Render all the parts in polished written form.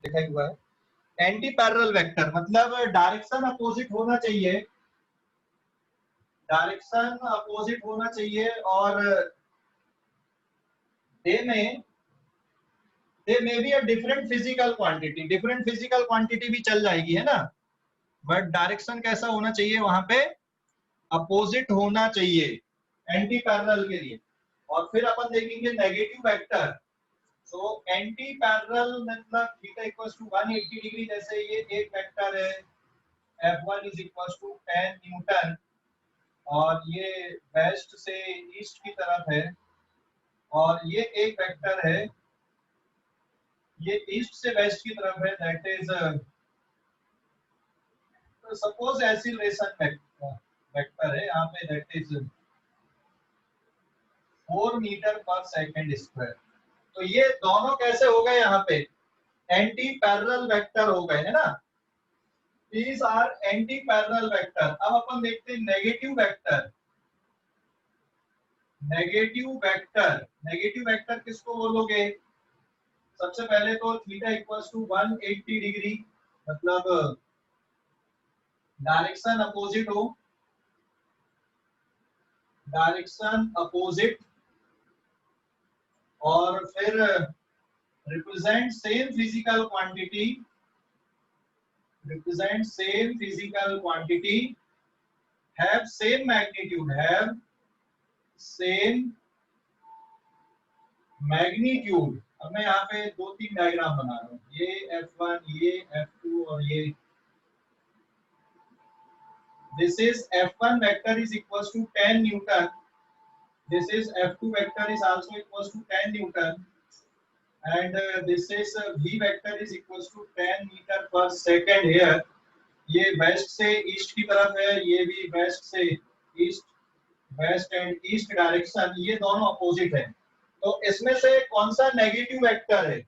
लिखा हुआ है। एंटी पैरेलल वेक्टर मतलब डायरेक्शन अपोजिट होना चाहिए, डायरेक्शन अपोजिट होना चाहिए, और दे में be a different physical quantity, different physical quantity भी चल जाएगी, है ना, बट डायरेक्शन कैसा होना चाहिए वहां पे, अपोजिट होना चाहिए एंटी पैरेलल के लिए। और फिर अपन देखेंगे नेगेटिव वेक्टर। तो एंटी पैरेलल मतलब थीटा इक्वल्स टू 180 डिग्री, जैसे ये एक वेक्टर है F1 is equals to 10 Newton, और ये वेस्ट से ईस्ट की तरफ है, और ये एक वेक्टर है, ये ईस्ट से वेस्ट की तरफ है, that is suppose acceleration vector है यहाँ पे, दैट इज 4 मीटर पर सेकंड स्क्वायर। तो ये दोनों कैसे हो गए यहाँ पे, एंटी पैरेलल वेक्टर हो गए, है ना, these are anti parallel vector. अब अपन देखते हैं negative vector. Negative vector, negative vector किसको बोलोगे, सबसे पहले तो थीटा इक्वल्स टू 180 डिग्री, मतलब डायरेक्शन अपोजिट हो, डायरेक्शन अपोजिट, और फिर represent same physical quantity, represent same physical quantity, have same magnitude, have same magnitude. अब मैं यहाँ पे 2-3 डायग्राम बना रहा हूँ, ये F1, ये F2 और ये, this is F1 vector is equals to 10 Newton, this is F2 vector is also equals to 10 Newton, and this is V vector is equals to 10 meter per second here। ये west से east की तरफ है, ये भी west से east, west and east direction, ये दोनों अपोजिट है। तो इसमें से कौन सा नेगेटिव वेक्टर है,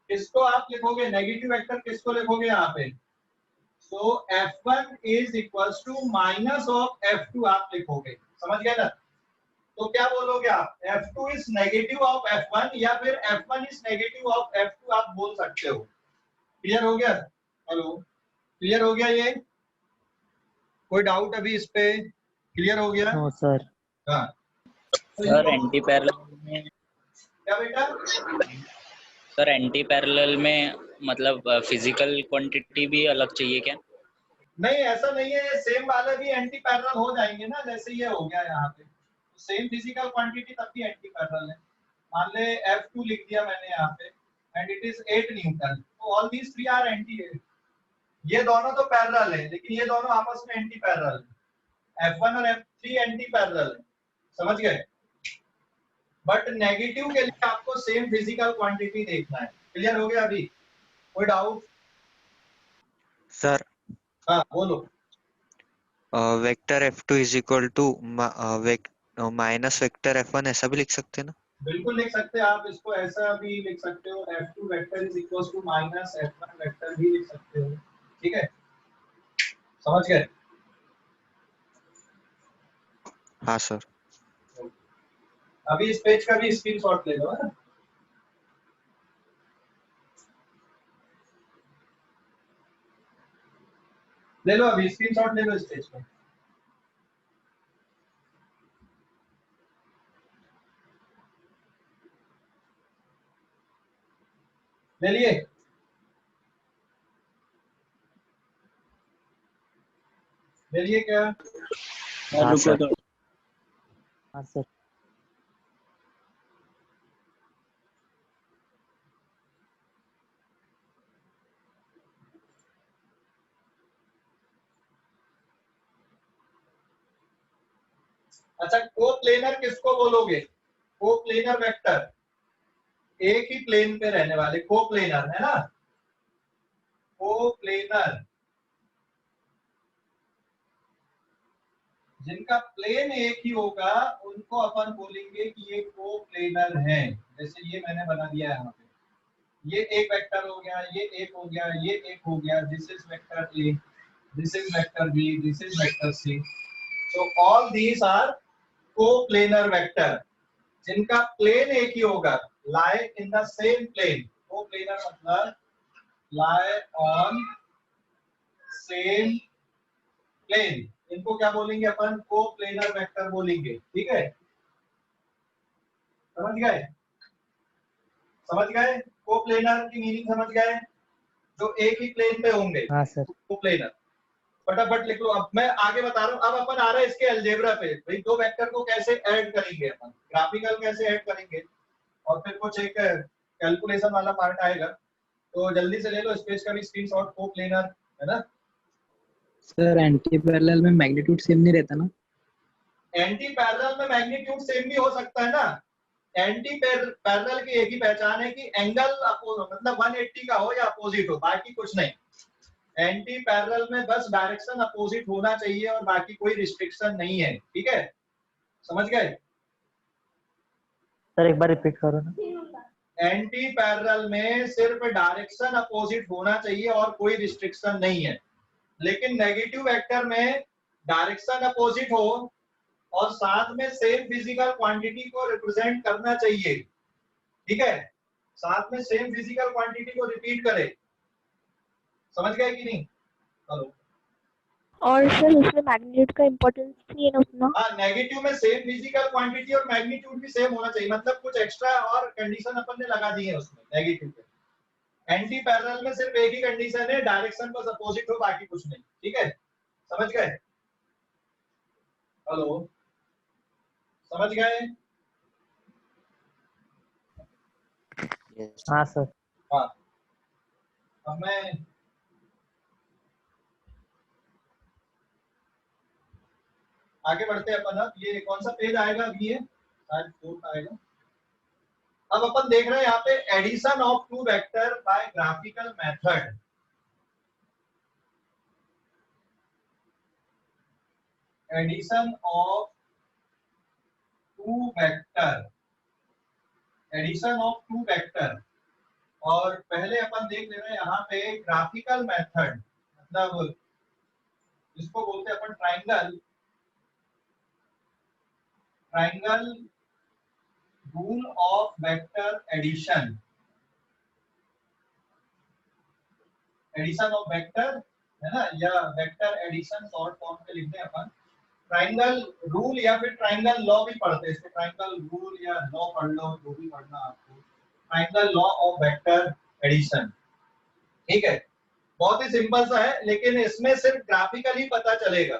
किसको आप लिखोगे, नेगेटिव वेक्टर किसको लिखोगे यहाँ पे, so F1 is equals to minus of F2 आप लिखोगे, समझ गए ना। तो क्या बोलोगे आप, F2 is negative of F1, या फिर F1 is negative of F2 आप बोल सकते हो। क्लियर हो गया, हेलो, क्लियर हो गया ये, कोई डाउट अभी इस पे, क्लियर हो गया। No sir. हाँ सर एंटी पैरेलल में, क्या बेटा, सर एंटी पैरेलल में मतलब फिजिकल क्वांटिटी भी अलग चाहिए क्या? नहीं ऐसा नहीं है, ये सेम वाले भी एंटी पैरेलल हो जाएंगे ना, जैसे ये हो गया यहाँ पे, सेम फिजिकल क्वांटिटी तब भी एंटी पैरेलल है। मान ले F2 लिख दिया मैंने यहाँ पे, एंड इट इज 8 न्यूटन, तो all these three are anti है। ये दोनों तो पैरेलल है, लेकिन ये दोनों आपस में एंटी पैरेलल है, F1 और F3 एंटी पैरेलल है, समझ गए। बट नेगेटिव के लिए आपको सेम फिजिकल क्वांटिटी देखना है। क्लियर हो गया अभी, कोई डाउट? सर हाँ बोलो। Vector F2 is equal to minus vector F1 ऐसा भी लिख सकते हैं ना? बिल्कुल लिख सकते हैं आप, इसको ऐसा भी लिख सकते हो, F2 vector is equals to minus F1 vector भी लिख सकते हो, ठीक है, समझ गए। हाँ सर। अभी इस पेज का भी स्क्रीनशॉट ले लो, है ना। ले लो, अभी स्क्रीनशॉट ले लो इस पेज का। ले लिए? ले लिए क्या? हाँ सर। हाँ सर। अच्छा, कोप्लेनर किसको बोलोगे, कोप्लेनर वेक्टर, एक ही प्लेन पे रहने वाले कोप्लेनर, है ना, कोप्लेनर, जिनका प्लेन एक ही होगा उनको अपन बोलेंगे कि ये कोप्लेनर है। जैसे ये मैंने बना दिया यहाँ पे, ये एक वेक्टर हो गया, ये एक हो गया, ये एक हो गया, this is vector A, this is vector B, this is vector C. So all these are coplanar vector, जिनका प्लेन एक ही होगा, lie in the same plane, वो कोप्लेनर मतलब lie on same plane, इनको क्या बोलेंगे अपन? कोप्लेनर वेक्टर बोलेंगे। ठीक है, समझ गए? समझ गए? कोप्लेनर की मीनिंग समझ गए? जो एक ही प्लेन पे होंगे, हाँ सर। कोप्लेनर। फटाफट लिख लो। अब मैं आगे बता रहा हूँ। अब अपन आ रहे हैं इसके अलजेब्रा पे। भाई दो वेक्टर को कैसे ऐड करेंगे अपन, ग्राफिकल कैसे ऐड करेंगे, और फिर कुछ एक कैलकुलेशन वाला पार्ट आएगा। तो जल्दी से ले लो इस पेज का भी स्क्रीनशॉट। कोप्लेनर है ना? सर एंटी पैरेलल में मैग्नीट्यूड सेम नहीं रहता ना? एंटी पैरेलल में मैग्नीट्यूड सेम भी हो सकता है ना। एंटी पैरेलल की एक ही पहचान है कि एंगल मतलब 180 का हो या अपोजिट हो, बाकी कुछ नहीं। एंटी पैरेलल में बस डायरेक्शन अपोजिट होना चाहिए और बाकी कोई रिस्ट्रिक्शन नहीं है। ठीक है, समझ गए? सर एक बार रिपीट करो ना। एंटी पैरेलल में सिर्फ डायरेक्शन अपोजिट होना चाहिए और कोई रिस्ट्रिक्शन नहीं है। लेकिन नेगेटिव वेक्टर में डायरेक्शन अपोजिट हो और साथ में सेम फिजिकल क्वांटिटी को रिप्रेजेंट करना चाहिए। ठीक है, साथ में सेम फिजिकल क्वांटिटी को रिपीट करे। समझ गए कि नहीं? चलो। और सर उसमें मैग्नीट्यूड का इम्पोर्टेंस नहीं है ना उतना? हाँ, नेगेटिव में सेम फिजिकल क्वांटिटी और मैग्नीट्यूड भी सेम होना चाहिए। मतलब कुछ एक्स्ट्रा और कंडीशन अपन ने लगा दी है उसमें नेगेटिव पे। एंटी पैरेलल में सिर्फ एक ही कंडीशन है, डायरेक्शन बस अपोजिट हो, बाकी कुछ नहीं। ठीक है, समझ गए? हेलो, समझ गए? हाँ सर। हाँ, अब मैं आगे बढ़ते हैं अपन। अब ये कौन सा पेज आएगा? अभी ये शायद 4 आएगा। अब अपन देख रहे हैं यहाँ पे addition of two vector by graphical method. Addition of two vector, addition of two vector. और पहले अपन देख ले रहे हैं यहाँ पे ग्राफिकल मेथड, मतलब जिसको बोलते हैं अपन triangle, triangle rule of vector addition. Addition of vector है ना, या वेक्टर एडिशन शॉर्ट फॉर्म में लिखते हैं अपन। ट्राइंगल रूल या फिर ट्राइंगल लॉ भी पढ़ते हैं इसको। ट्राइंगल रूल या लॉ पढ़ लो, जो भी पढ़ना आपको। Triangle law of vector addition. ठीक है, बहुत ही सिंपल सा है, लेकिन इसमें सिर्फ ग्राफिकली पता चलेगा।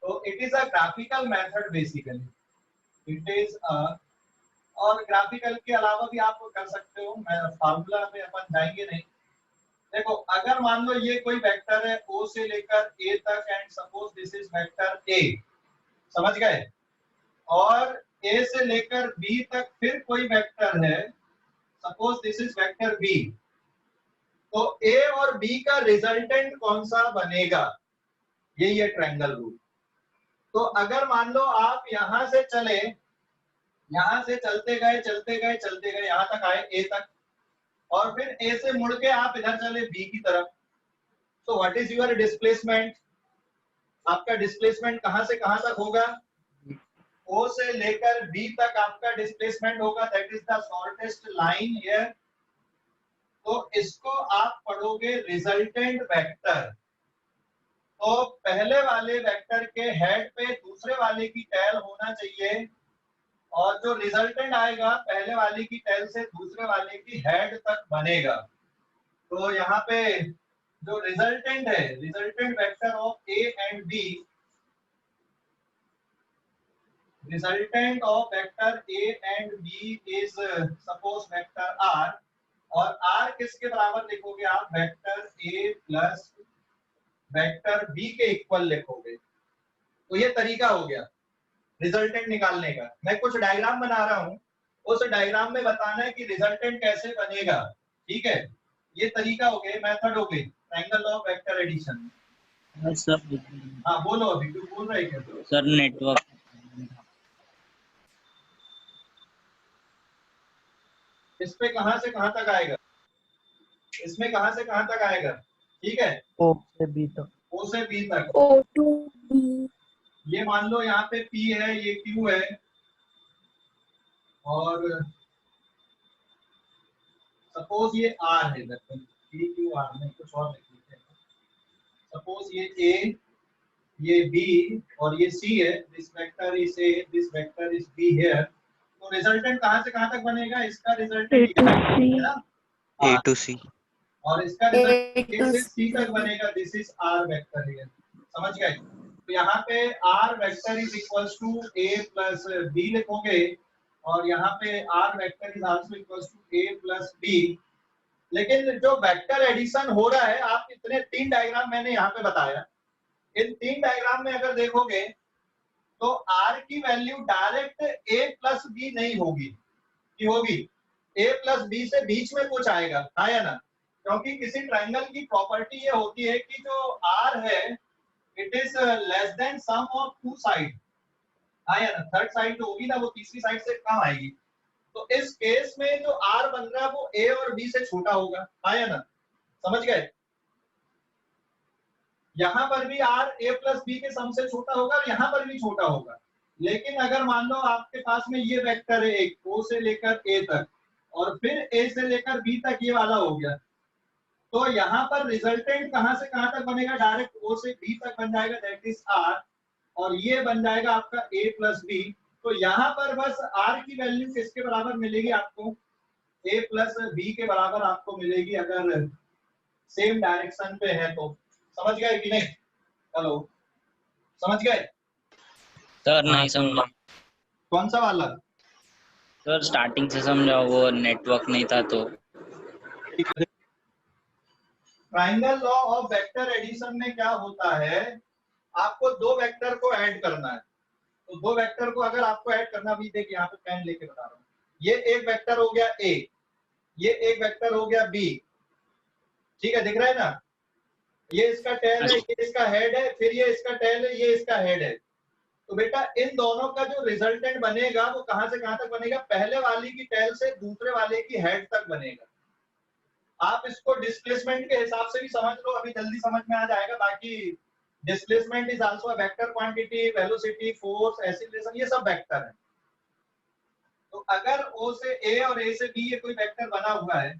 तो it is a graphical method basically, it is a. और ग्राफिकल के अलावा भी आप कर सकते हो, मैं फार्मूला में अपन जाएंगे नहीं। देखो, अगर मान लो ये कोई वेक्टर है O से लेकर A तक, and suppose this is vector A, समझ गए? और A से लेकर B तक फिर कोई वेक्टर है, suppose this is vector B। तो A और B का रिजल्टेंट कौन सा बनेगा, यही है ट्रायंगल रूल। तो अगर मान लो आप यहां से चले, यहां से चलते गए चलते गए चलते गए यहां तक आए A तक, और फिर A से मुड़ के आप इधर चले B की तरफ। तो व्हाट इज योर डिस्प्लेसमेंट? आपका डिस्प्लेसमेंट कहां से कहां तक होगा? O से लेकर B तक आपका डिस्प्लेसमेंट होगा, that is the shortest line here. तो इसको आप पढ़ोगे रिजल्टेंट वेक्टर। तो पहले वाले वेक्टर के हेड पे दूसरे वाले की टेल होना चाहिए, और जो रिजल्टेंट आएगा पहले वाले की टेल से दूसरे वाले की हेड तक बनेगा। तो यहाँ पे जो रिजल्टेंट है, resultant vector of A and B, resultant of vector A and B is suppose vector R. और आर किसके बराबर लिखोगे आप? Vector A plus vector B के इक्वल लिखोगे। तो ये तरीका हो गया रिजल्टेंट निकालने का। मैं कुछ डायग्राम बना रहा हूं, उस डायग्राम में बताना है कि रिजल्टेंट कैसे बनेगा। ठीक है, ये तरीका हो गया, मेथड हो गई triangle of vector addition. Sir हाँ बोलो, अभी कुछ बोल रहे क्या? सर नेटवर्क इस पे कहां से कहां तक आएगा? इसमें कहां से कहां तक आएगा? ठीक है, O से B तक। O से B तक। O to B। ये मान लो यहाँ पे P है, ये Q है, और सपोज ये आर है, बी क्यू आर में कुछ और लिख लेते हैं। सपोज ये ए, ये बी और ये सी है, this vector is a, this vector is be here. तो रिजल्टेंट कहां से कहां तक बनेगा? इसका A रिजल्टेंट to है C. ना, A आर, to C. और इसका रिजल्टेंट ए से सी तक बनेगा, this is R vector here. समझ गए? तो यहाँ पे R vector is equals to A plus B लिखोगे, और यहाँ पे R vector is also equals to A plus B. लेकिन जो वेक्टर एडिशन हो रहा है, आप इतने 3 डायग्राम मैंने यहाँ पे बताया, इन 3 डायग्राम में अगर देखोगे तो आर की वैल्यू डायरेक्ट ए प्लस बी नहीं होगी, कि होगी ए प्लस बी से बीच में कुछ आएगा, हाँ या ना? क्योंकि किसी ट्रायंगल की प्रॉपर्टी ये होती है कि जो आर है it is less than sum of two side, हाँ या ना? थर्ड साइड जो होगी ना वो तीसरी साइड से कम आएगी। तो इस केस में जो आर बन रहा है वो ए और बी से छोटा होगा, हाँ या ना? समझ गए? यहाँ पर भी आर ए प्लस बी के सम से छोटा होगा और यहाँ पर भी छोटा होगा। लेकिन अगर मान लो आपके पास में ये वेक्टर है एक, ओ से लेकर ए तक, और फिर ए से लेकर बी तक ये वाला हो गया, तो यहाँ पर रिजल्टेंट कहां से कहां तक बनेगा? डायरेक्ट ओ से बी तक बन जाएगा, दैट इज आर, और ये बन जाएगा आपका ए प्लस बी। तो यहाँ पर बस आर की वैल्यू किसके बराबर मिलेगी आपको? ए प्लस बी के बराबर आपको मिलेगी, अगर सेम डायरेक्शन पे है तो। समझ गए कि नहीं? हेलो, समझ गए? सर नहीं समझा। कौन सा वाला? सर स्टार्टिंग से समझाओ, वो नेटवर्क नहीं था तो। Triangle law of vector addition में क्या होता है, आपको दो वेक्टर को ऐड करना है। तो दो वेक्टर को अगर आपको ऐड करना, भी देखिए यहाँ पे पेन लेके बता रहा हूँ, ये एक वेक्टर हो गया ए, ये एक वेक्टर हो गया बी, ठीक है, दिख रहा है ना? ये इसका टेल है, ये इसका हेड है, फिर ये इसका टेल है, ये इसका हेड है। तो बेटा इन दोनों का जो रिजल्टेंट बनेगा वो कहां से कहां तक बनेगा? पहले वाली की टेल से दूसरे वाले की हेड तक बनेगा। आप इसको डिस्प्लेसमेंट के हिसाब से भी समझ लो, अभी जल्दी समझ में आ जाएगा। बाकी displacement is also a vector quantity, velocity, force, acceleration, ये सब वेक्टर है। तो अगर ओ से ए और ए से बी ये कोई वेक्टर बना हुआ है,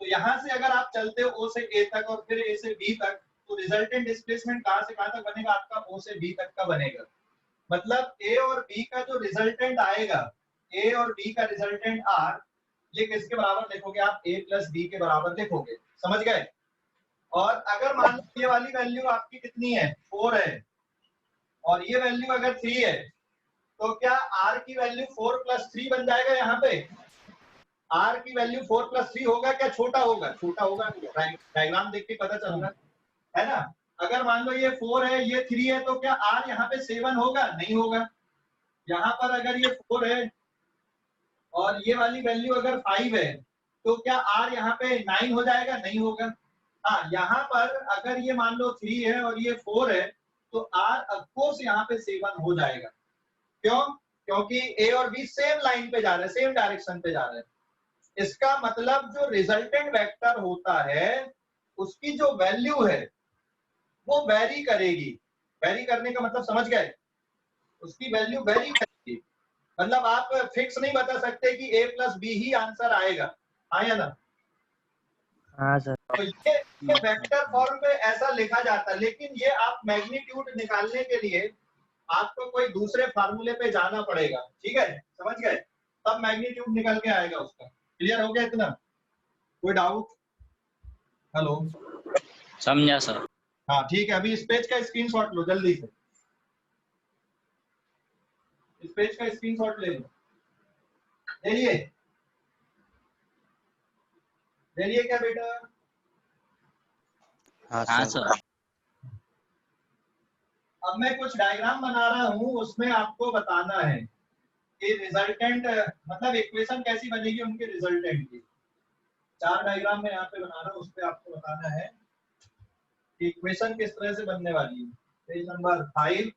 तो यहां से अगर आप चलते हो ओ से ए तक और फिर ए से बी तक, तो रिजल्टेंट डिस्प्लेसमेंट कहां से कहां तक बनेगा? आपका ओ से बी तक का बनेगा। मतलब ए और बी का जो रिजल्टेंट आएगा, ए और बी का रिजल्टेंट आर, ये किसके बराबर लिखोगे आप? ए प्लस बी के बराबर लिखोगे। समझ गए? और अगर मान लो ये वाली वैल्यू आपकी कितनी है? 4 है, और ये वैल्यू अगर 3 है, तो क्या आर की वैल्यू 4 प्लस 3 बन जाएगा? यहाँ पे आर की वैल्यू 4 प्लस 3 होगा, क्या छोटा होगा? छोटा होगा। डायग्राम देख के पता चल रहा है ना? अगर मान लो ये 4 है, ये 3 है, तो क्या आर यहाँ पे 7 होगा? नहीं होगा। यहाँ पर अगर ये 4 है और ये वाली वैल्यू अगर 5 है, तो क्या आर यहाँ पे 9 हो जाएगा? नहीं होगा। हाँ, यहाँ पर अगर ये मान लो 3 है और ये 4 है, तो आर ऑफकोर्स यहाँ पे 7 हो जाएगा। क्यों? क्योंकि ए और बी सेम लाइन पे जा रहे हैं, सेम डायरेक्शन पे जा रहे हैं। इसका मतलब जो रिजल्टेंट वेक्टर होता है उसकी जो वैल्यू है वो वेरी करेगी। वेरी करने का मतलब समझ गए? उसकी वैल्यू वेरी करेगी। मतलब आप फिक्स नहीं बता सकते कि ए प्लस बी ही आंसर आएगा, हाँ या ना? हाँ सर। तो ये वेक्टर फॉर्म पे ऐसा लिखा जाता है, लेकिन ये आप मैग्नीट्यूड निकालने के लिए आपको कोई दूसरे फार्मूले पे जाना पड़ेगा, ठीक है? समझ गए? तब मैग्नीट्यूड निकल के आएगा उसका। क्लियर हो गया इतना? कोई डाउट? हेलो, समझा सर। हाँ ठीक है। अभी इस पेज का स्क्रीनशॉट लो जल्दी से, इस पेज का स्क्रीनशॉट ले लो। ले लिए? ले लिए क्या बेटा? हाँ हाँ सर। सर। अब मैं कुछ डायग्राम बना रहा हूँ, उसमें आपको बताना है कि रिजल्टेंट मतलब इक्वेशन कैसी बनेगी उनके रिजल्टेंट की। 4 डायग्राम मैं यहाँ पे बना रहा हूँ, उस पर आपको बताना है कि इक्वेशन किस तरह से बनने वाली है। Page number 5।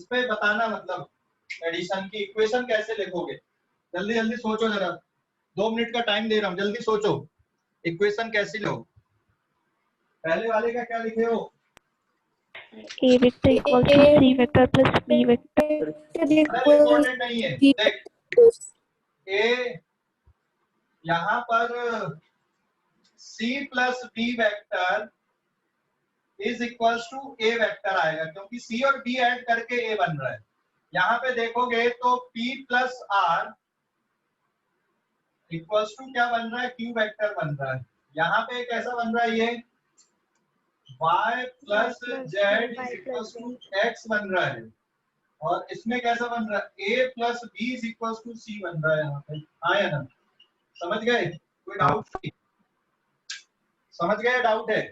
इस पे बताना, मतलब एडिशन की इक्वेशन कैसे लिखोगे, जल्दी जल्दी सोचो जरा, 2 मिनट का टाइम दे रहा हूँ, जल्दी सोचो इक्वेशन कैसे लो। पहले वाले का क्या लिखे हो? A vector equals to C vector plus B vector. Important नहीं है, देख ए यहाँ पर C plus B vector is equals to A vector आएगा, क्योंकि C और B ऐड करके A बन रहा है। यहाँ पे देखोगे तो P plus R equals to क्या बन रहा है, Q वेक्टर बन रहा है। यहाँ पे कैसा बन रहा है, ये y plus Z is equals to x बन रहा है, और इसमें कैसा बन रहा है, a plus b is equals to c बन रहा है यहाँ पे। हाँ या ना, समझ गए? कोई डाउट नहीं? समझ गए? डाउट है?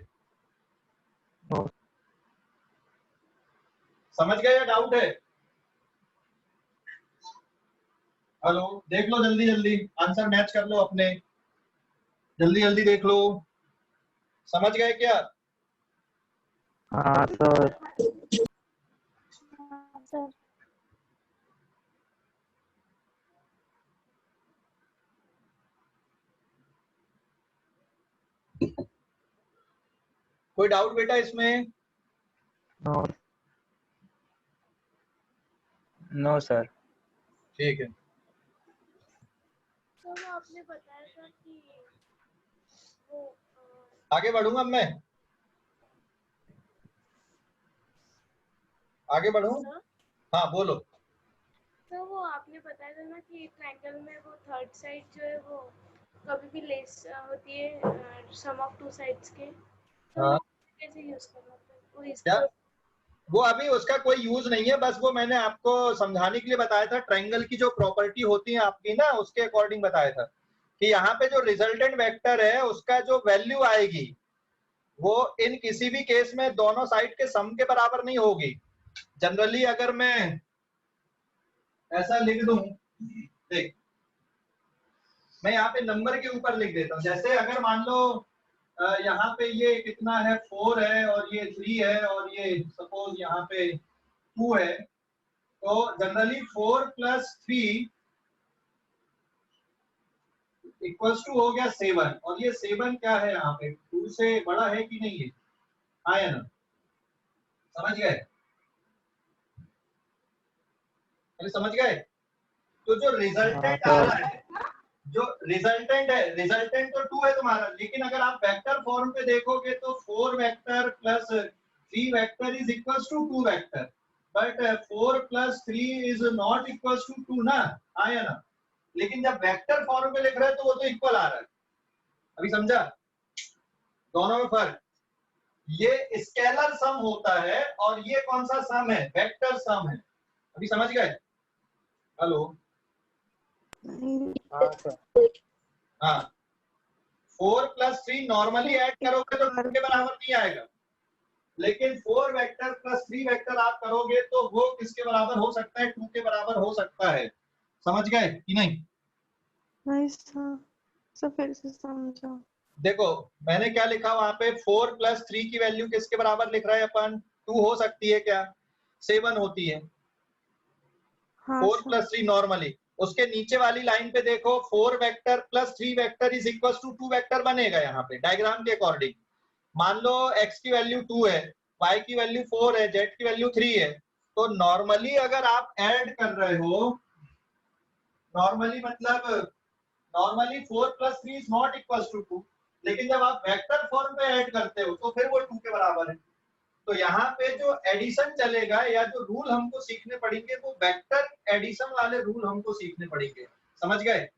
समझ गए या डाउट है? हेलो, देख लो जल्दी जल्दी, आंसर मैच कर लो अपने, जल्दी जल्दी देख लो। समझ गए क्या? हाँ सर। सर कोई डाउट बेटा इसमें? No no sir. ठीक है। तो वो आपने बताया था कि वो आगे बढ़ूंगा मैं, आगे बढ़ूं? हाँ बोलो। तो वो आपने बताया था ना कि ट्रायंगल में वो थर्ड साइड जो है वो कभी भी लेस होती है सम ऑफ टू साइड्स के, तो हाँ। कैसे यूज करना है वो क्या? इसको? वो अभी उसका कोई यूज नहीं है, बस वो मैंने आपको समझाने के लिए बताया था। ट्रायंगल की जो प्रॉपर्टी होती है आपकी ना, उसके अकॉर्डिंग बताया था कि यहाँ पे जो रिजल्टेंट वेक्टर है उसका जो वैल्यू आएगी वो इन किसी भी केस में दोनों साइड के सम के बराबर नहीं होगी। जनरली अगर मैं ऐसा लिख दूं, देख मैं यहाँ पे नंबर के ऊपर लिख देता हूँ, जैसे अगर मान लो यहाँ पे ये कितना है, 4 है और ये 3 है और ये सपोज यहाँ पे 2 है, तो जनरली 4 प्लस 3 इक्वल्स टू हो गया 7, और ये 7 क्या है यहाँ पे 2 से बड़ा है कि नहीं है? आया ना, समझ गए? अरे समझ गए? तो जो रिजल्टेंट आ रहा है, जो रिजल्टेंट है, रिजल्टेंट तो 2 है तुम्हारा, लेकिन अगर आप वेक्टर फॉर्म पे देखोगे तो 4 vector plus 3 vector is equals to 2 vector, but 4 plus 3 is not equals to 2 ना, आया ना? लेकिन जब वेक्टर फॉर्म पे लिख रहे हैं तो वो तो इक्वल आ रहा है। अभी समझा दोनों में फर्क? ये स्केलर सम होता है और ये कौन सा सम है, वेक्टर सम है। अभी समझ गए? हेलो, हाँ सर। हाँ, 4 प्लस 3 नॉर्मली ऐड करोगे तो 2 के बराबर नहीं आएगा, लेकिन 4 वेक्टर प्लस 3 वेक्टर आप करोगे तो वो किसके बराबर हो सकता है, 2 के बराबर हो सकता है। समझ गए कि नहीं? नहीं सर फिर से समझो। देखो मैंने क्या लिखा वहां पे, 4 प्लस 3 की वैल्यू किसके बराबर लिख रहा है अपन, 2 हो सकती है क्या, 7 होती है। हाँ 4 सर। प्लस 3 नॉर्मली, उसके नीचे वाली लाइन पे देखो 4 vector plus 3 vector is equal to 2 vector बनेगा यहाँ पे डायग्राम के अकॉर्डिंग। मान लो x की वैल्यू 2 है, y की वैल्यू 4 है, z की वैल्यू 3 है, तो नॉर्मली अगर आप ऐड कर रहे हो, नॉर्मली मतलब normally 4 plus 3 is not equal to 2, लेकिन जब आप वेक्टर फॉर्म पे ऐड करते हो तो फिर वो 2 के बराबर है। तो यहाँ पे जो एडिशन चलेगा या जो रूल हमको सीखने पड़ेंगे वो वेक्टर एडिशन वाले रूल हमको सीखने पड़ेंगे। समझ गए?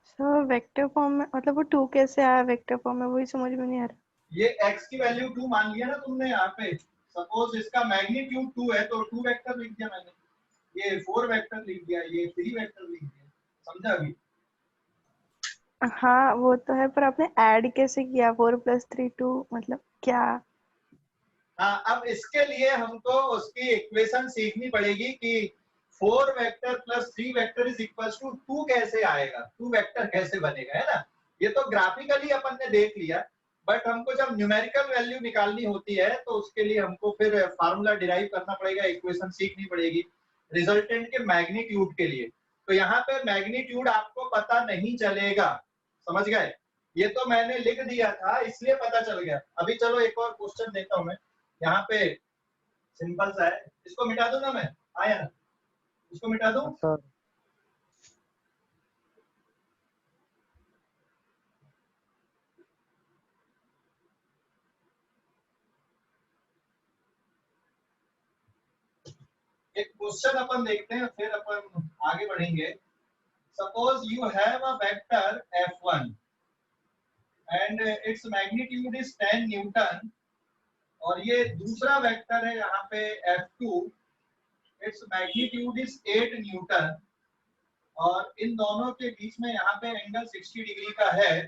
सर वेक्टर फॉर्म में मतलब वो 2 कैसे आया वेक्टर फॉर्म में, वही समझ में नहीं आ रहा। ये x की वैल्यू 2 मान लिया ना तुमने यहाँ पे, सपोज इसका मैग्नीट्यूड 2 है तो 2 वेक्टर लिख दिया मैंने, ये 4 वेक्टर लिख दिया, ये 3 वेक्टर लिख दिया। समझा अभी? हाँ वो तो है, पर आपने ऐड कैसे किया 4 प्लस 3 2 मतलब क्या? हाँ, अब इसके लिए हमको उसकी इक्वेशन सीखनी पड़ेगी कि 4 vector plus 3 vector is equal to 2 कैसे आएगा, 2 वेक्टर कैसे बनेगा, है ना? ये तो ग्राफिकली अपन ने देख लिया, बट हमको जब न्यूमेरिकल वैल्यू निकालनी होती है तो उसके लिए हमको फिर फार्मूला डिराइव करना पड़ेगा, इक्वेशन सीखनी पड़ेगी रिजल्टेंट के मैग्नीट्यूड के लिए। तो यहाँ पे मैग्नीट्यूड आपको पता नहीं चलेगा, समझ गए? ये तो मैंने लिख दिया था इसलिए पता चल गया। अभी चलो एक और क्वेश्चन देता हूं मैं, यहाँ पे सिंपल सा है, इसको मिटा दूं ना मैं? आया ना, इसको मिटा दूं? सर एक क्वेश्चन अपन देखते हैं फिर अपन आगे बढ़ेंगे। Suppose you have a vector f1 and its magnitude is 10 Newton, और ये दूसरा वेक्टर है यहाँ पे f2, its magnitude is 8 Newton, और इन दोनों के बीच में यहाँ पे एंगल 60 डिग्री का है।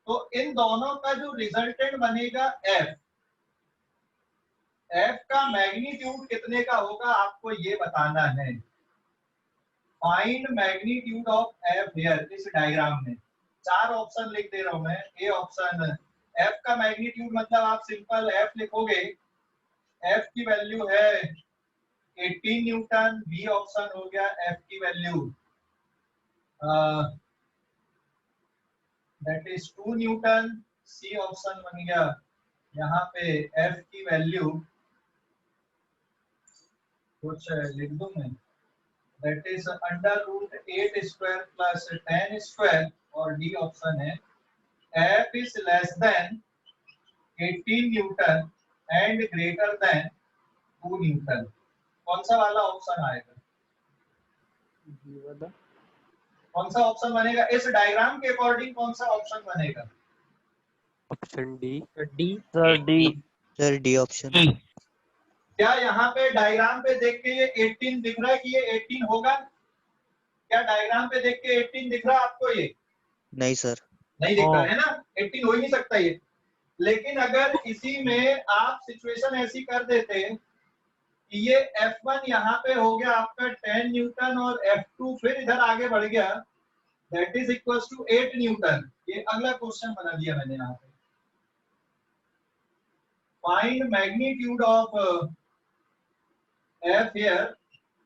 तो इन दोनों का जो रिजल्टेंट बनेगा f का मैग्नीट्यूड कितने का होगा आपको ये बताना है। Find magnitude of f here, इस डायग्राम में 4 ऑप्शन लिख दे रहा हूं मैं। ए ऑप्शन f का मैग्नीट्यूड मतलब आप सिंपल f लिखोगे, f की वैल्यू है 18 न्यूटन। बी ऑप्शन हो गया f की value that is 2 newton. C option बन गया यहाँ पे f की वैल्यू कुछ लिख दूं मैं, that is √8 square plus 10 square, और डी ऑप्शन है f is less then 18 Newton and greater than 2 Newton. कौन सा वाला ऑप्शन आएगा? कौन सा ऑप्शन बनेगा इस डायग्राम के अकॉर्डिंग? कौन सा ऑप्शन बनेगा? Option D. D sir, D sir D option. क्या यहाँ पे डायग्राम पे देख के ये 18 दिख रहा है कि ये 18 होगा? क्या डायग्राम पे देख के 18 दिख रहा है आपको? ये नहीं सर। नहीं दिख रहा है ना, 18 हो ही नहीं सकता ये। लेकिन अगर इसी में आप सिचुएशन ऐसी कर देते कि ये F1 यहाँ पे हो गया आपका 10 न्यूटन और F2 फिर इधर आगे बढ़ गया that is equal to 8 newton. ये अगला क्वेश्चन बना दिया मैंने यहाँ पे। Find magnitude of F here,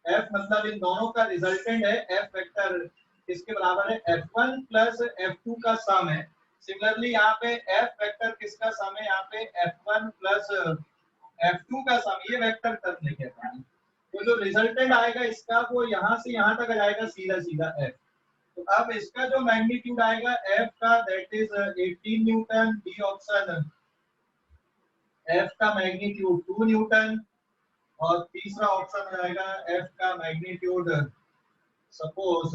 F मतलब इन दोनों का रिजल्टेंट है। F वेक्टर किसके बराबर है? F1 प्लस F2 का सम है। सिमिलरली यहाँ पे F वेक्टर किसका सम है? यहाँ पे F1 प्लस F2 का सम। ये वेक्टर टर्म लिखे हैं। तो जो रिजल्टेंट आएगा इसका वो यहाँ से यहाँ तक आ जाएगा सीधा सीधा F। तो अब इसका जो मैग्नीट्यूड आएगा F का that is 18 Newton. D option F का मैग्नीट्यूड 2 न्यूटन, और तीसरा ऑप्शन आएगा F का मैग्नीट्यूड सपोज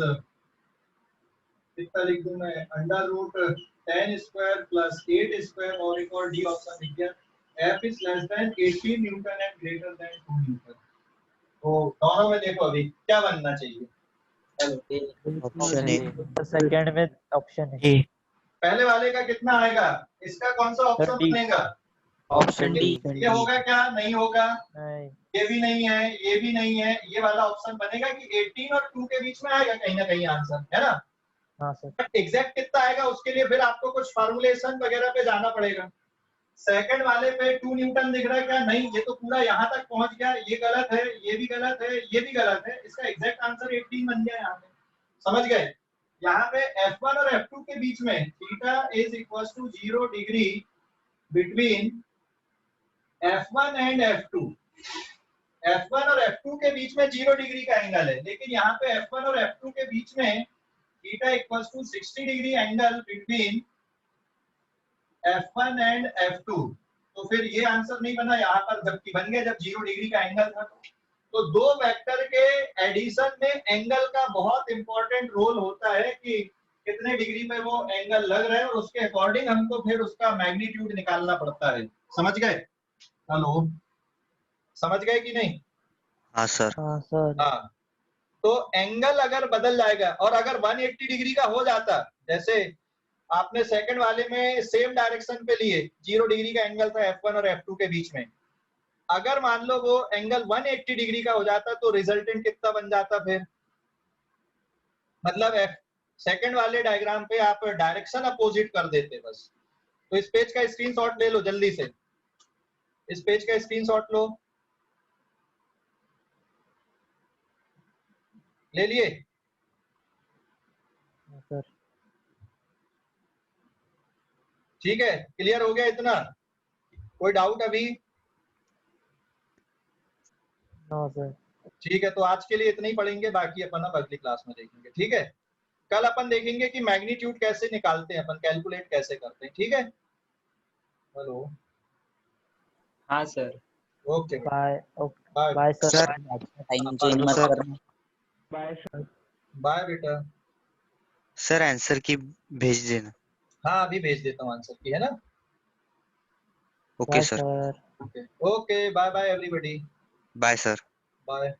कितना लिख दूं मैं, √10 स्क्वायर प्लस 8 स्क्वायर, और एक और डी ऑप्शन लिख दिया F is less then 18 Newton and greater than 2 Newton. तो दोनों में देखो अभी क्या बनना चाहिए। Option A. सेकंड में ऑप्शन है। पहले वाले का कितना आएगा? इसका कौन सा ऑप्शन डी। बनेगा? Option D. ये होगा क्या? नहीं होगा। नहीं, ये भी नहीं है, ये भी नहीं है। ये वाला ऑप्शन बनेगा कि 18 और 2 के बीच में आएगा कहीं ना कहीं आंसर, है ना? हाँ सर। बट एग्जैक्ट कितना आएगा उसके लिए फिर आपको कुछ फॉर्मुलेशन वगैरह पे जाना पड़ेगा। सेकंड वाले पे 2 न्यूटन दिख रहा है क्या? नहीं, ये तो पूरा यहाँ तक पहुंच गया। ये गलत है, ये भी गलत है, ये भी गलत है। इसका एग्जैक्ट आंसर 18 बन गया यहाँ पे, समझ गए? यहाँ पे F1 और F2 के बीच में theta is equal to 0 degree between F1 and F2। F1 और F2 के बीच में 0 डिग्री का एंगल है, लेकिन यहाँ पे F1 और F2 के बीच में theta equal to 60 degree angle between F1 and F2। तो फिर ये आंसर नहीं बना यहाँ पर, जबकि बन गया जब 0 डिग्री का एंगल था। तो दो वेक्टर के एडिशन में एंगल का बहुत इंपॉर्टेंट रोल होता है कि कितने डिग्री में वो एंगल लग रहा है, और उसके अकॉर्डिंग हमको फिर उसका मैग्नीट्यूड निकालना पड़ता है। समझ गए? हेलो, समझ गए कि नहीं? हाँ सर। हाँ सर। हाँ, तो एंगल अगर बदल जाएगा और अगर 180 डिग्री का हो जाता, जैसे आपने सेकंड वाले में सेम डायरेक्शन पे लिए, 0 डिग्री का एंगल था F1 और F2 के बीच में, अगर मान लो वो एंगल 180 डिग्री का हो जाता तो रिजल्टेंट कितना बन जाता फिर? मतलब सेकंड वाले डायग्राम पे आप डायरेक्शन अपोजिट कर देते बस, तो इस पेज का स्क्रीनशॉट ले लो जल्दी से, इस पेज का स्क्रीनशॉट लो, ले लिए? हाँ सर। ठीक है, क्लियर हो गया इतना? कोई डाउट अभी? No sir. ठीक है, तो आज के लिए इतना ही पढ़ेंगे, बाकी अपन अब अगली क्लास में देखेंगे। ठीक है, कल अपन देखेंगे कि मैग्नीट्यूड कैसे निकालते हैं, अपन कैलकुलेट कैसे करते हैं। ठीक है, हेलो, हाँ sir. Okay bye. Bye bye sir. Sir time change hello मत सर। करना। बाय बेटा। सर आंसर की भेज देना। हाँ अभी भेज देता हूँ आंसर की, है ना? Okay bye sir. Sir. Okay okay, bye bye everybody, bye sir. Bye.